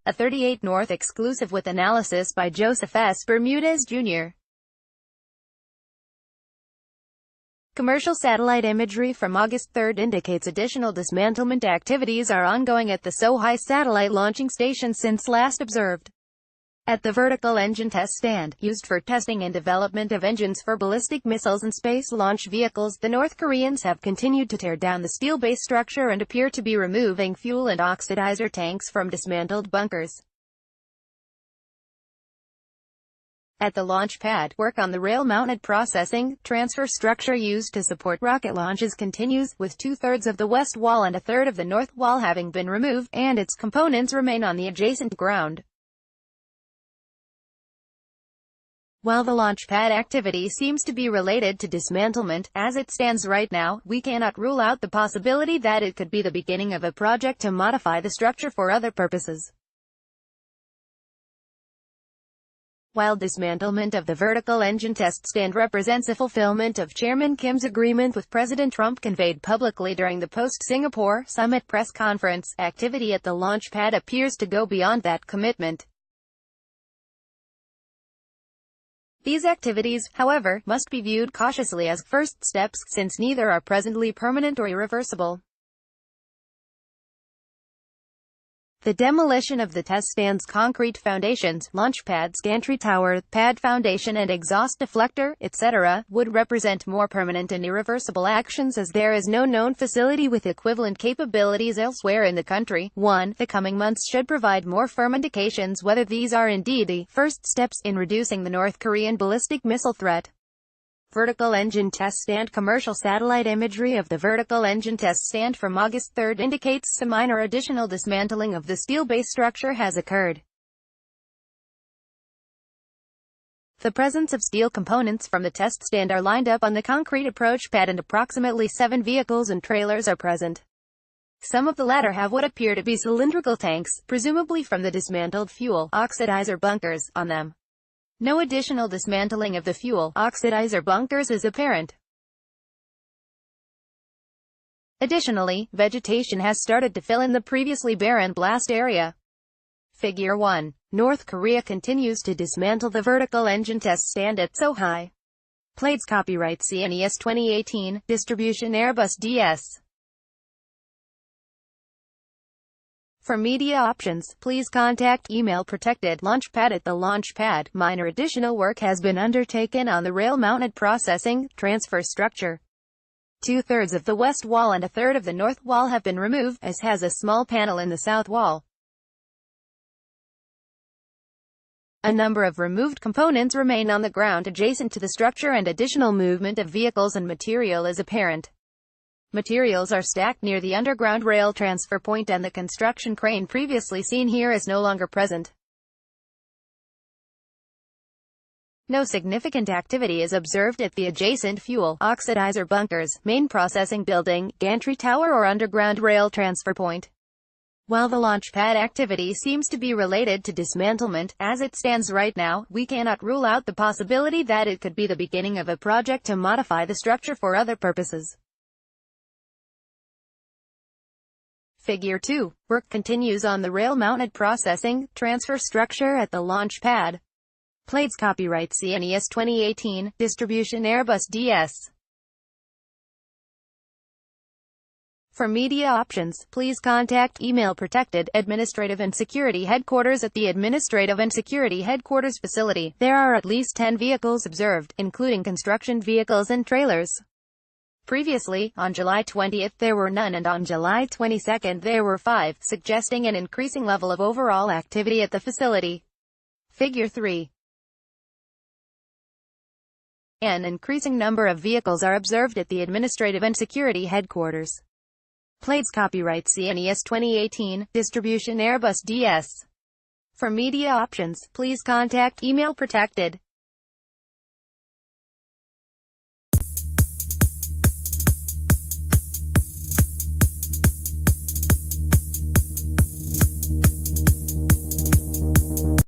a 38 North exclusive with analysis by Joseph S. Bermudez, Jr. Commercial satellite imagery from August 3 indicates additional dismantlement activities are ongoing at the Sohae satellite launching station since last observed. At the vertical engine test stand, used for testing and development of engines for ballistic missiles and space launch vehicles, the North Koreans have continued to tear down the steel base structure and appear to be removing fuel and oxidizer tanks from dismantled bunkers. At the launch pad, work on the rail-mounted processing transfer structure used to support rocket launches continues, with 2/3 of the west wall and 1/3 of the north wall having been removed, and its components remain on the adjacent ground. While the launch pad activity seems to be related to dismantlement, as it stands right now, we cannot rule out the possibility that it could be the beginning of a project to modify the structure for other purposes. While dismantlement of the vertical engine test stand represents a fulfillment of Chairman Kim's agreement with President Trump conveyed publicly during the post-Singapore summit press conference, activity at the launch pad appears to go beyond that commitment. These activities, however, must be viewed cautiously as first steps, since neither are presently permanent or irreversible. The demolition of the test stand's concrete foundations, launch pads, gantry tower, pad foundation and exhaust deflector, etc., would represent more permanent and irreversible actions as there is no known facility with equivalent capabilities elsewhere in the country. 1. The coming months should provide more firm indications whether these are indeed the first steps in reducing the North Korean ballistic missile threat. Vertical engine test stand. Commercial satellite imagery of the vertical engine test stand from August 3 indicates some minor additional dismantling of the steel base structure has occurred. The presence of steel components from the test stand are lined up on the concrete approach pad and approximately 7 vehicles and trailers are present. Some of the latter have what appear to be cylindrical tanks, presumably from the dismantled fuel oxidizer bunkers, on them. No additional dismantling of the fuel oxidizer bunkers is apparent. Additionally, vegetation has started to fill in the previously barren blast area. Figure 1. North Korea continues to dismantle the vertical engine test stand at Sohae. Plates copyright CNES 2018, distribution Airbus DS. For media options, please contact email protected launch pad at the launch pad. Minor additional work has been undertaken on the rail-mounted processing transfer structure. 2/3 of the west wall and 1/3 of the north wall have been removed, as has a small panel in the south wall. A number of removed components remain on the ground adjacent to the structure and additional movement of vehicles and material is apparent. Materials are stacked near the underground rail transfer point and the construction crane previously seen here is no longer present. No significant activity is observed at the adjacent fuel oxidizer bunkers, main processing building, gantry tower or underground rail transfer point. While the launch pad activity seems to be related to dismantlement, as it stands right now, we cannot rule out the possibility that it could be the beginning of a project to modify the structure for other purposes. Figure 2. Work continues on the rail-mounted processing transfer structure at the launch pad. Plates copyright CNES 2018, distribution Airbus DS. For media options, please contact email protected Administrative and Security Headquarters at the Administrative and Security Headquarters facility. There are at least 10 vehicles observed, including construction vehicles and trailers. Previously, on July 20 there were none and on July 22 there were 5, suggesting an increasing level of overall activity at the facility. Figure 3. An increasing number of vehicles are observed at the Administrative and Security Headquarters. Plates copyright CNES 2018, distribution Airbus DS. For media options, please contact email protected